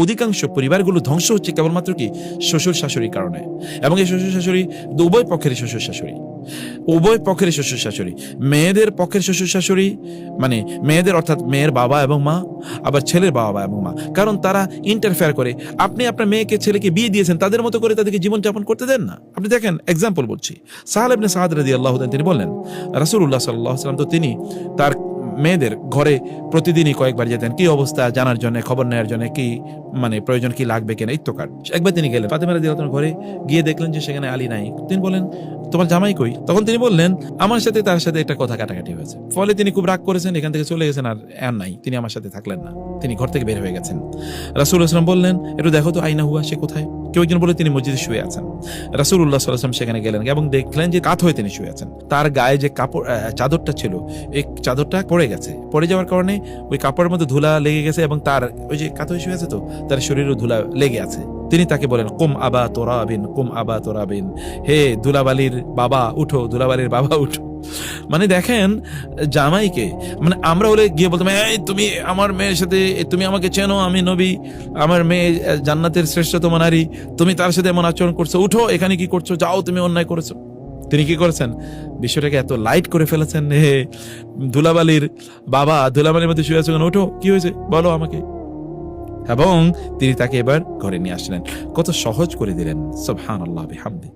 অধিকাংশ পরিবারগুলো ধ্বংস হচ্ছে কেবলমাত্র কি শ্বশুর শাশুড়ির কারণে। এবং এই শ্বশুর শাশুড়ি উভয় পক্ষের শ্বশুর শাশুড়ি, উভয় পক্ষের শ্বশুর শাশুড়ি, মেয়েদের পক্ষের শ্বশুর শাশুড়ি মানে মেয়েদের অর্থাৎ মেয়ের বাবা এবং মা, আবার ছেলের বাবা এবং মা, কারণ তারা ইন্টারফেয়ার করে। আপনি আপনার মেয়েকে ছেলেকে বিয়ে দিয়েছেন, তাদের মতো করে তাদেরকে জীবনযাপন করতে দেন না। আপনি দেখেন, এক্সাম্পল বলছি, সাহাল ইবনে সাদ রাদিয়াল্লাহু আনহু তিনি বললেন রাসূলুল্লাহ সাল্লাল্লাহু আলাইহি ওয়াসাল্লাম তো তিনি তার মেয়েদের ঘরে প্রতিদিনই কয়েকবার যেতেন কি অবস্থা জানার জন্য, খবর নেওয়ার জন্য, কি মানে প্রয়োজন কি লাগবে কিনা ইত্যাদি। একবার তিনি গেলেন ফাতেমা রাদিয়াল্লাহু আনহার ঘরে, গিয়ে দেখলেন যে সেখানে আলী নাই। তিনি বলেন, তোমার জামাই কই? তখন তিনি বললেন, আমার সাথে তার সাথে একটা কথা কাটাকাটি হয়েছে, ফলে তিনি খুব রাগ করেছেন, এখান থেকে চলে গেছেন, আর নাই, তিনি আমার সাথে থাকলেন না, তিনি ঘর থেকে বের হয়ে গেছেন। রাসূলুল্লাহ সাল্লাল্লাহু আলাইহি ওয়াসাল্লাম বললেন, একটু দেখো তো আইনা হুয়া, সে কোথায়? কেউ একজন বলে তিনি মসজিদে শুয়ে আছেন। রাসূলুল্লাহ সাল্লাল্লাহু আলাইহি ওয়াসাল্লাম সেখানে গেলেন এবং দেখলেন যে কাত হয়ে তিনি শুয়ে আছেন। তার গায়ে যে কাপড় চাদরটা ছিল, এই চাদরটা পড়ে গেছে, পড়ে যাওয়ার কারণে ওই কাপড়ের মধ্যে ধুলা লেগে গেছে এবং তার ওই যে কাত হয়ে শুয়ে আছে তো তার শরীরেও ধুলা লেগে আছে। তিনি তাকে বলেন, কুম আবা তুরাবিন, কুম আবা তুরাবিন, হে ধুলাবালির বাবা উঠো, ধুলাবালির বাবা উঠো। মানে দেখেন জামাইকে, মানে আমরা হলে গিয়ে বলতাম, এই তুমি আমার মেয়ের সাথে, তুমি আমাকে চেনো, আমি নবী, আমার মেয়ে জান্নাতের শ্রেষ্ঠতম নারী, তুমি তার সাথে এমন আচরণ করছো, উঠো, এখানে কি করছো, যাও, তুমি অন্যায় করেছো। তিনি কি করেছেন? বিষয়টাকে এত লাইট করে ফেলেছেন, হে ধুলাবালির বাবা, ধুলাবালির মধ্যে শুয়ে আছো, ওঠো, কি হয়েছে বলো আমাকে। এবং তিনি তাকে এবার ঘরে নিয়ে আসলেন, কত সহজ করে দিলেন। সুবহানাল্লাহ বিহামদি।